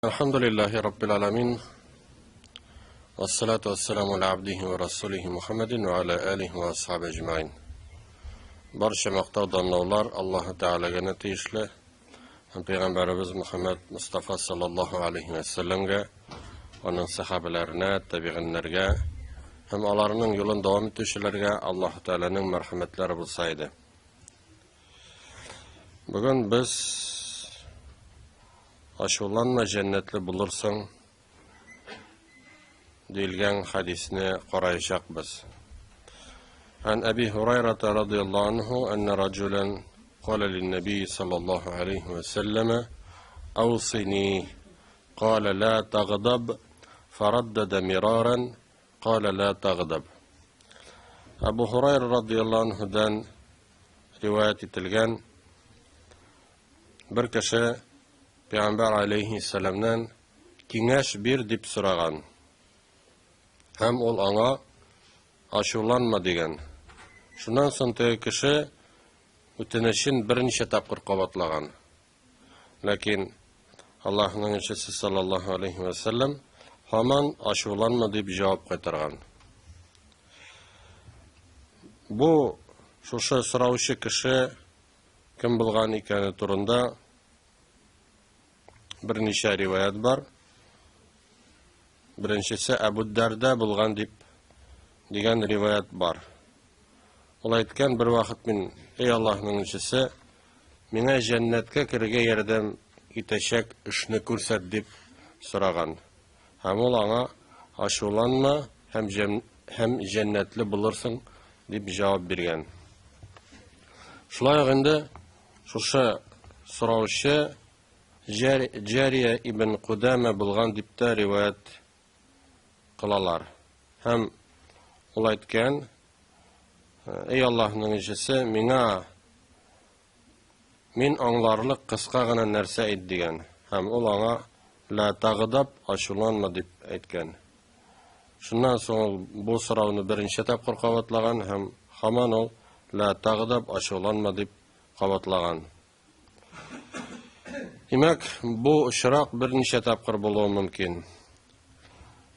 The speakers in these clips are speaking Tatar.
Elhamdülillahi Rabbil Alamin. Vessalatu vesselamu ala abdihi ve rasulihi Muhammedin ve ala alihi ve ashabi ecmain. Barcha maqtov damlovlar Alloh taolaga tegishli. Payg'ambarimiz Muhammad Mustafa sallallohu alayhi va sallamga, uning sahobalarına, tabi'inlarga, ham ularning yo'lini davom etuvchilarga Alloh taolaning marhamatlari bo'lsaydi. Bugun biz Aşulanma cennetli bulursan deyilgen hadisini qarayacaqbız. An Abi Hurayra radıyallahu anhu enne raculen qala lin-nabi sallallahu aleyhi ve selleme awsini qala la taghdab faraddada miraran qala la taghdab. Abu Hurayra radıyallahu anhu'dan rivayet etilgen bir kişi Peygamber aleyhisselamdan kengash bir deb so'ragan. Hem ol anga aşulanma degan. Shundan so'ng kishi o'tinishini bir necha taqir qavatlagan. Lakin Allohning elchisi sallallohu alayhi va sallam hamon aşulanma deb javob qaytargan. Bu shusha so'rovchi kishi kim bo'lgan ekani turunda bir necha rivoyat bor. Birinchisi Abu Darda bo'lgan degan rivoyat bor. U aytgan bir vaqt men ey Allohning elchisi, menga jannatga kirishga yordam etashak ishni ko'rsat deb so'ragan. Ham u anga ashulanma ham jannatli bo'lursan deb javob bergan. Shulay endi shusha so'rovchi Jariya ibn Qudama bo'lgan debda rivoyat qılalar. Hem ul aytgan, ey Allohning elchisi, men anglarlik qisqa g'ana narsa ayt degan. Hem ul anga la taghdab ashulanma deb aytgan. Shundan so'ng bu so'rovni birinchi taqir qavatlagan, ham hamon ul la taghdab ashulanma deb qavatlagan. Demek bu işrak bir necha taqir bo'lishi mumkin.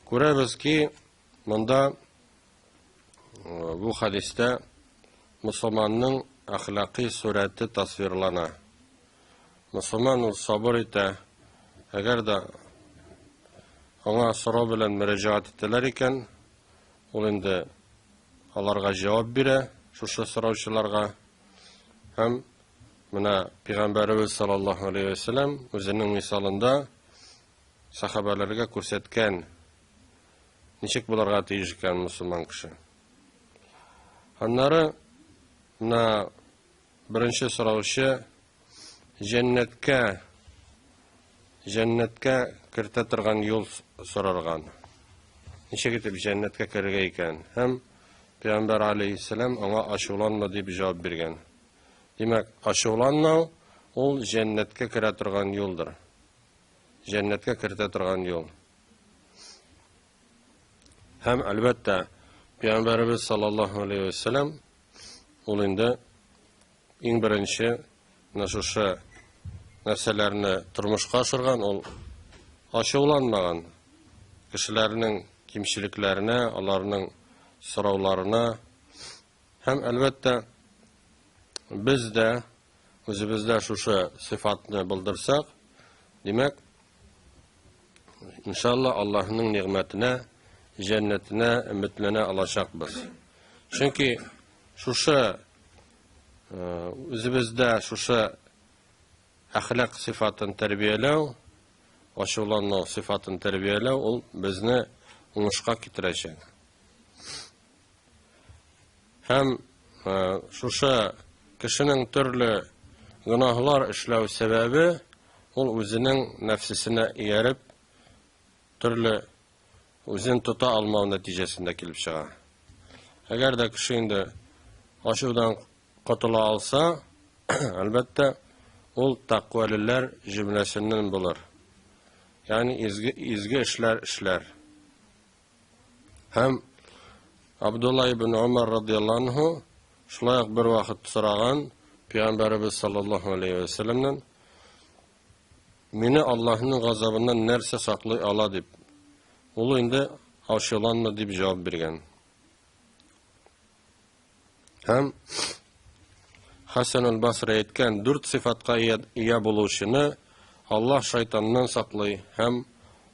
Ko'ramizki, bunda bu hadisda musulmonning axloqiy surati tasvirlana. Musulmon sabr eta, agarda ona so'rov bilan murojaat etilar ekan, u endi ularga javob bera, shu so'rovchilarga ham Mına Peygamberimiz sallallahu aleyhi ve sellem o'zining misolida sahobalarga ko'rsatgan nechik bularga tegishgan musulmon kishi. Anlari na birinchi so'rovchi jannatga kirtatirgan yo'l so'ralgan. Nechik etib jannatga kirgan ekan. Ham Peygamber aleyhisselam ona ashulanma deb javob bergan. Demek aşulanma ol cennetke kiratirgan yoldur. Cennetke kiratirgan yol. Hem elbette Peygamberimiz sallallahu aleyhi ve sellem olunda en birinci nasuşa narsalarni turmuşqa aşırgan ol aşulanmagan kişilerinin kimçiliklerine, onlarning so'rovlarına hem elbette biz de o'zimizda shusha sifatni bildirsak, demak inshaalloh Allohning ne'matine, jannatine umidlana olacaqmiz. Chunki shusha o'zimizda shusha axloq sifatini tarbiyalaw, ashulanma sifatini tarbiyalaw ul bizni o'ngishga keltirajak. Ham shusha kişinin türlü günahlar işlev sebebi ol özünün nefsisine eğerip türlü özün tuta alma neticesinde kelip çığa. Eğer de kişi indi aşudan kurtula alsa elbette ol takvaliler cümlesinden bulur. Yani izgi işler. Hem Abdullah ibn Umar radıyallahu anhu şulayaq bir vaqt so'ragan Peygamberimiz sallallahu aleyhi ve sellem'den Мине Аллаһның газабыннан нәрсә саклый ала дип. Ул инде ачуланма дип җавап биргән. Һәм Хасан аль-Басри әйткән, 4 сыйфатка ия булучыны Аллаһ шайтаннан саклый һәм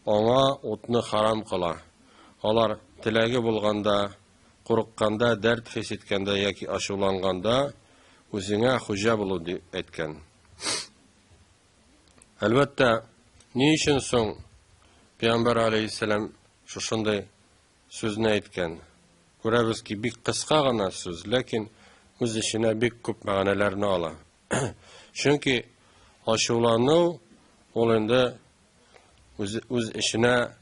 аңа утны харам кыла. Алар теләге булганда, курыкканда, дәрт хис иткәндә яки ачуланганда үзеңә хуҗа булу дип әйткән. Әлбәттә, ни өчен соң Пәйгамбәр алейхиссалам шушындай сүзне әйткән? Күрәбез ки, бик кыска гына сүз, ләкин үз эченә бик күп мәгънәләрне ала. Чөнки ачулану ул инде үз эченә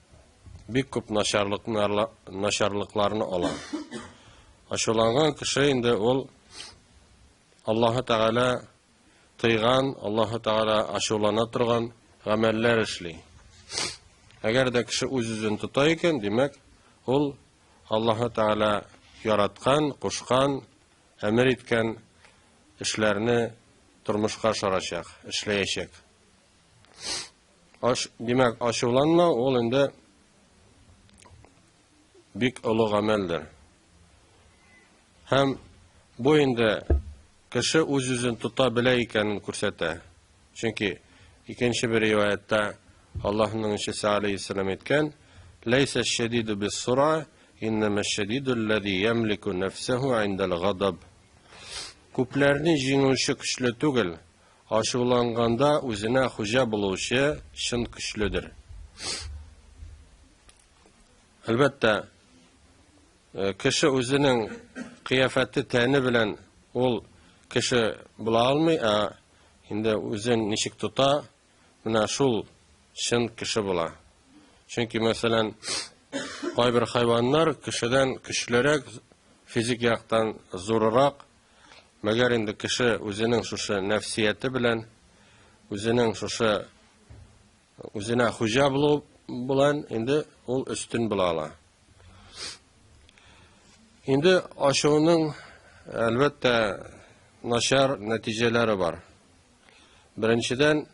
бик күп начарлыкларны ала. Ачуланган кеше инде ул Аллаһ Тәгалә тыйган, Аллаһ Тәгалә ачулана торган гамәлләр эшли. Әгәр дә кеше үз-үзен тота икән, димәк, ул Аллаһ Тәгалә яраткан, кушкан, әмер иткән эшләрне тормышка ашырачак, эшләячәк. Димәк, ачуланма ул инде бик олы гамәлдер. Һәм бу инде кеше үз-үзен тота белә икәнен күрсәтә. Чөнки икенче бер риваятта Аллаһның Ишисе алейхиссалам әйткән: "Лайса аш-шадиду бис-сура, иннама аш-шадиду аллази ямлику нафсаху индал гадаб." Күпләрне җиңүче көчле түгел, ачуланганда үзенә хуҗа булучы чын көчледер. Әлбәттә, кеше үзенең кыяфәте тәне белән ул кеше була алмый, инде үзен ничек тота, менә шул чын кеше була. Чөнки, мәсәлән, кайбер хайваннар кешедән көчлерәк, физик яктан зуррак, мәгәр инде кеше үзенең шушы нәфсияте белән, үзенең шушы үзенә хуҗа булу белән инде ул өстен була ала. Инде ачуның әлбәттә начар нәтиҗәләре бар. Беренчедән,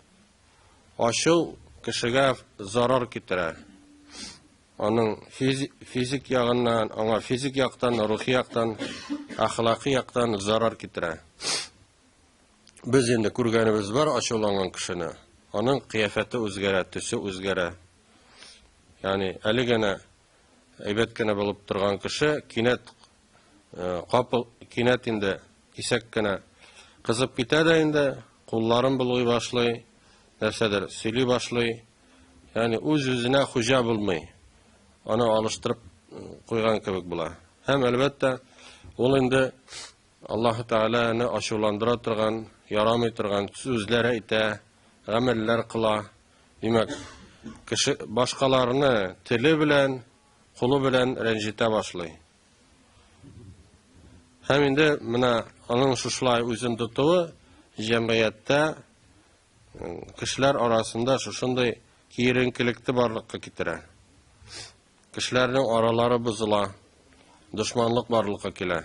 ачу кешегә зарар китерә. Аның физик ягыннан, аңа физик яктан, рухи яктан, әхлакый яктан зарар китерә. Без инде күргәнебез бар ачуланган кешене. Аның кыяфәте үзгәрә, төсе үзгәрә. Яни, әле генә әйбәт кенә булып торган кеше кинәт инде кисәк кенә кызып китә дә инде, кулларын булгый башлый, нәрсәдер сөйли башлый. Яни, үз-үзенә хуҗа булмый. Аны алыштырып куйган кебек була. Һәм әлбәттә, ул инде Аллаһ Тәгаләне ачуландыра торган, ярамый торган сүзләр әйтә, гамәлләр кыла. Димәк, кеше башкаларны теле белән, кулы белән рәнҗетә башлый. Һәм инде менә аның шушылай үзен тотуы җәмгыятьтә кешеләр арасында шушындай киеренкелекте барлыкка китерә. Кешеләрнең аралары бозыла, дошманлык барлыкка килә.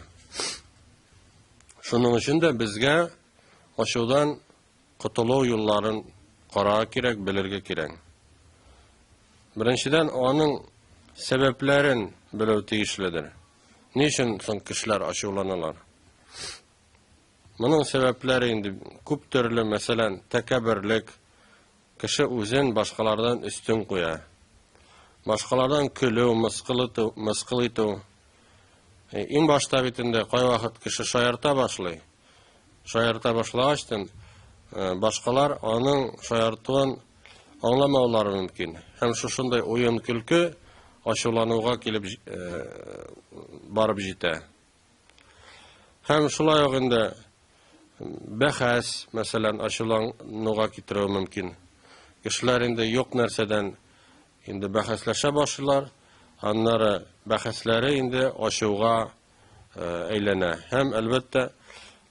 Шуның өчен дә безгә ачудан котылу юлларын карарга кирәк, белергә кирәк. Беренчедән, аның сәбәпләрен белү тиешледер. Ни өчен соң кешеләр ачуланалар? Моның сәбәпләре инде күп төрле, мәсәлән, тәкәбберлек, кеше үзен башкалардан өстен куя. Башкалардан көлү, мыскыл итү. Иң башта бит инде кайвакыт кеше шаярта башлый. Шаярта башлагачтан башкалар аның шаяртуын аңламаулары мөмкин. Һәм шушындай уен көлке ачулануга килеп барып җитә. Һәм шулай ук инде бәхәс, мәсәлән, ачулануга китерү мөмкин. Кешеләр инде юк нәрсәдән инде бәхәсләшә башлыйлар, аннары бәхәсләре инде ачуга әйләнә. Һәм әлбәттә,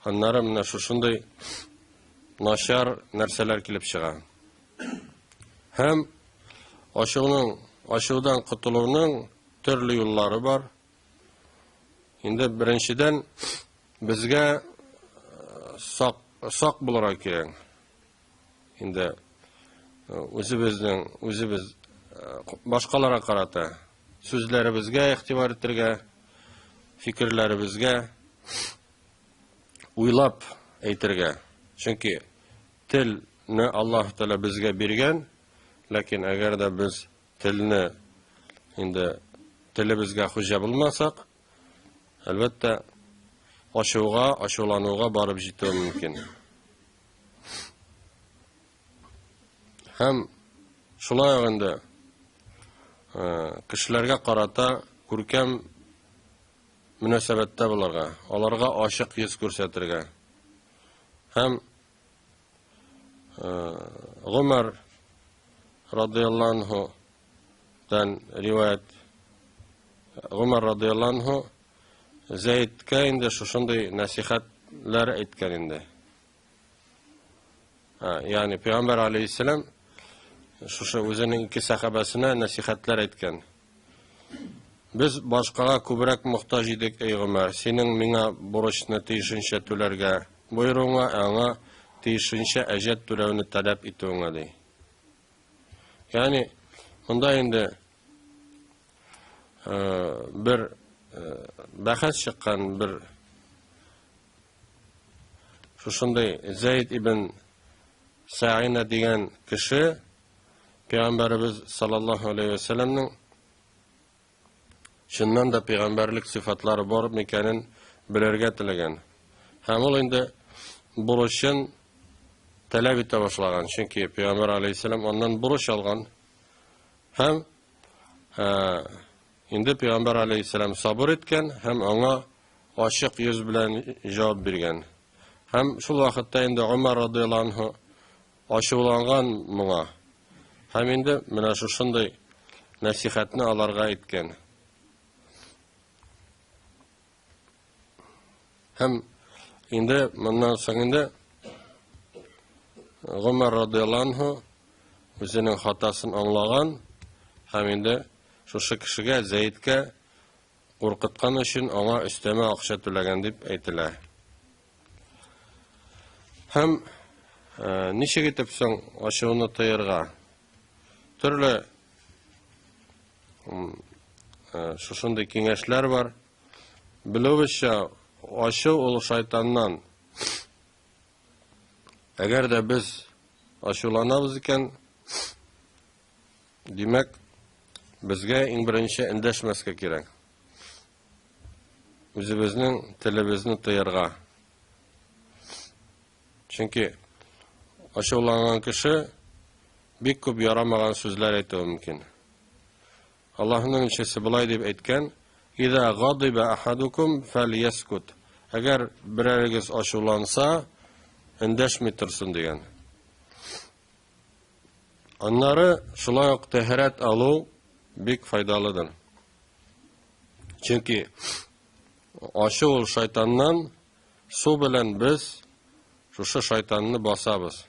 аннары менә шушындай начар нәрсәләр килеп чыга. Һәм ачудан котылуның төрле юллары бар. Инде беренчедән безгә сак булырга кирәк. Инде үзебез башкаларга карата сүзләребезгә игътибар итәргә, фикерләребезгә уйлап әйтергә. Чөнки телне Аллаһ Тәгалә безгә биргән, ләкин әгәр дә без телне инде телебезгә хуҗа булмасак, әлбәттә ачулануга барып җитүе мөмкин. Һәм шулай инде кешеләргә карата күркәм мөнәсәбәттә булырга, аларга ачык йөз күрсәтергә. Һәм Гомар радиллаһу анһу дан риваят, Гомар радиллаһу анһу Зәйдкә инде шушындый насихатлар әйткән инде. Ягъни Пәйгамбәр алейһиссәлам шушы үзенең ике сахабасына насихатлар әйткән. Без башкага күбрәк мохтаҗ идек, эй Гомар, синең миңа бурычны тиешенчә түләргә буйруңа, аңа тиешенчә әҗәт түләүне таләп итүеңә ди. Ягъни монда инде бер бәхәс чыккан, бер шушындай Зәйд ибн Саина дигән кеше Пәйгамбәрбез саллаллаһу алейһи ва сәлламның чыннан да пәйгамбәрлек сыйфатлары бар микәнен белергә теләгән. Һәм ул инде бурычын таләп итә башлаган, чөнки Пәйгамбәр алейһиссәлам аннан бурыч алган. Һәм инде Пәйгамбәр алейһиссәлам сабыр иткән һәм аңа ачык йөз белән җавап биргән. Һәм шул вакытта инде Умар радиллаһу анһу ачуланган моңа. Һәм инде менә шушындай насихатны аларга әйткән. Һәм инде моннан соң инде Гомар радиллаһу анһу үзенең хатасын аңлаган һәм инде шушы кешегә Зәйдкә куркыткан өчен аңа өстәмә акча түләгән дип әйтелә. Һәм ничек итеп соң ачуны тыярга? Төрле шушындай киңәшләр бар. Белүебезчә, ачу ул шайтаннан. Әгәр дә без ачуланабыз икән, димәк, безгә иң беренче эндәшмәскә кирәк. Үзебезнең телебезне тыярга. Чөнки ачуланган кеше бик күп ярамаган сүзләр әйтүе мөмкин. Аллаһның илчесе булай дип әйткән: "Иза гадиба ахадукум фальяскут." Әгәр берәрегез ачуланса, эндәшми торсын дигән. Аннары шулай ук тәһарәт алу бик файдалыдыр. Чөнки ачу ул шайтаннан, су белән без шушы шайтанны басабыз.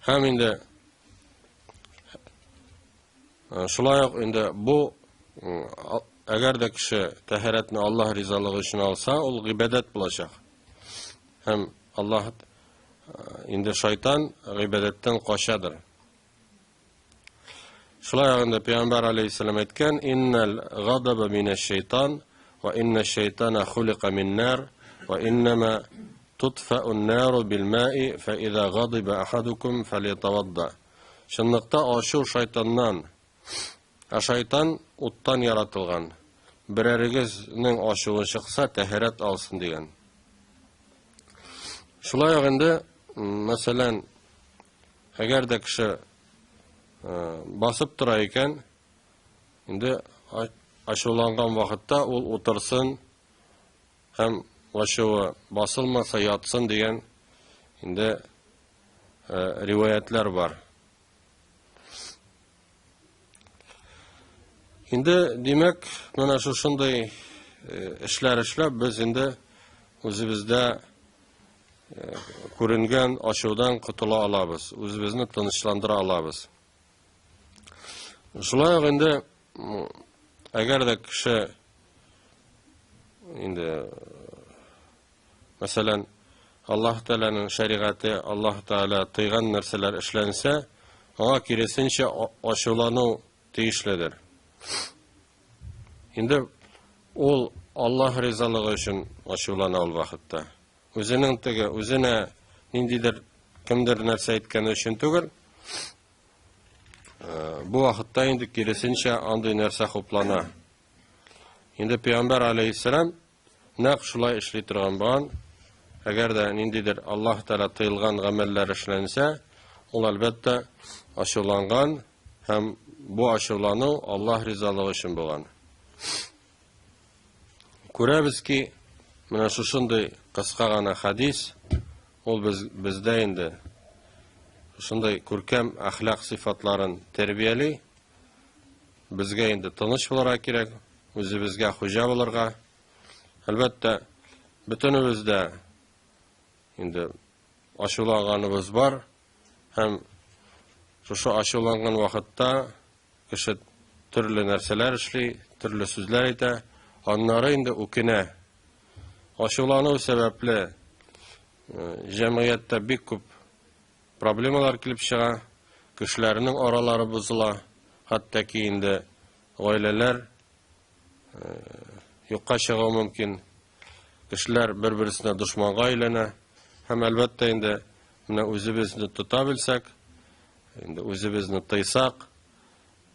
Һәм инде шулай ук инде бу әгәр дә кеше тәһарәтне Аллаһ ризалыгы өчен алса, ул гыйбадәт булачак. Һәм Аллаһ инде шайтан гыйбадәттән качадыр. Шулай инде Пәйгамбәр алейһиссәлам әйткән: "Иннал гадаба минәш-шайтан ва иннәш-шайтана хулиqa мин-нар ва иннама тутфa'u ан-нару бил-ма'i фа иза гадиба ахадукум фалятавадда." Чынлыкта ачу шайтаннан, шайтан уттан яратылган. Берәрегезнең ачуы чыкса, тәһарәт алсын дигән. Шулай инде, мәсәлән, әгәр дә кеше басып тора икән, инде ачуланган вакытта ул утырсын һәм ачуы басылмаса ятсын дигән инде риваятлар бар. Инде димәк, менә шушындай эшләр эшләп, без инде үзебездә күренгән ачудан котыла алабыз, үзебезне тынычландыра алабыз. Шулай инде әгәр дә кеше инде мәсәлән Allah Teala'nın şeriatı, Allah Teala tıygan нәрселәр эшләнсә, аңа киресенчә ачулану тиешледер. Инде ул Аллаһ ризалыгы өчен ачулана ул вакытта. Үзенә ниндидер кемдер нәрсә әйткәне өчен түгел, бу вакытта инде киресенчә андый нәрсә хуплана. Инде Пәйгамбәр алейхиссалам нәкъ шулай эшли торган булган. Әгәр дә ниндидер Аллаһ Тәала тыелган гамәлләр эшләнсә, ул әлбәттә ачуланган һәм бу ачулану Аллаһ ризалыгы өчен булган. Күрәбез ки, менә шушындый кыска гына хадис, ул бездә инде шундай күркәм әхлак сыйфатларын тәрбияли, безгә инде тыныч булырга кирәк, үзебезгә хуҗа булырга. Әлбәттә, бөтенебездә инде ачуланганыбыз бар, һәм шушы ачуланган вакытта кеше төрле нәрсәләр эшли, төрле сүзләр әйтә, аннары инде үкенә. Ачулану сәбәпле җәмгыятьтә бик күп проблемалар килеп чыга, кешеләрнең аралары бозыла, хәтта ки инде гаиләләр юкка чыгуы мөмкин, кешеләр бер-берсенә дошманга әйләнә. Һәм әлбәттә инде менә үзебезне тота белсәк, инде үзебезне тыйсак,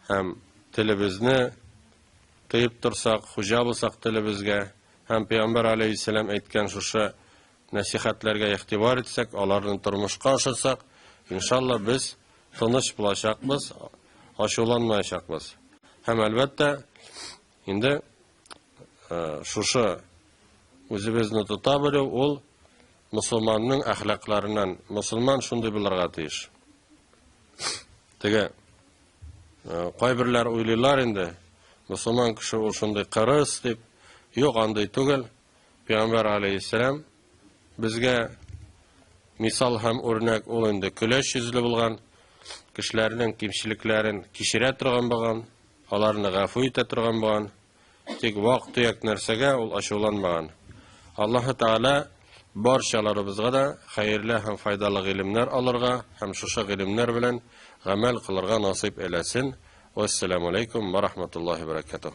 һәм телебезне тыйып торсак, хуҗа булсак телебезгә, һәм Пәйгамбәр алейхиссалам әйткән шушы нәсихәтләргә игътибар итсәк, аларны тормышка ашырсак, иншалла без тыныч булачакбыз, ачуланмаячакбыз. Һәм әлбәттә инде шушы үзебезне тота белү ул мусулманның әхлакларыннан. Мусулман шундый булырга тиеш. Теге кайберләр уйлыйлар инде, мусулман кеше ул шундый кырыс дип, юк, андый түгел. Пәйгамбәр алейхиссалам безгә мисал һәм үрнәк ул инде көләч йөзле булган, кешеләрнең кимчелекләрен кичерә торган булган, аларны гафу итә торган булган, тик вак-төяк нәрсәгә ул ачуланмаган. Аллаһ Таала барчаларыбызга да хәерле һәм файдалы гыйлемнәр алырга һәм шушы гыйлемнәр белән гамәл кылырга насыйп әйләсен. Вассаламу алейкум ва рахматуллаһи ва баракатуһ.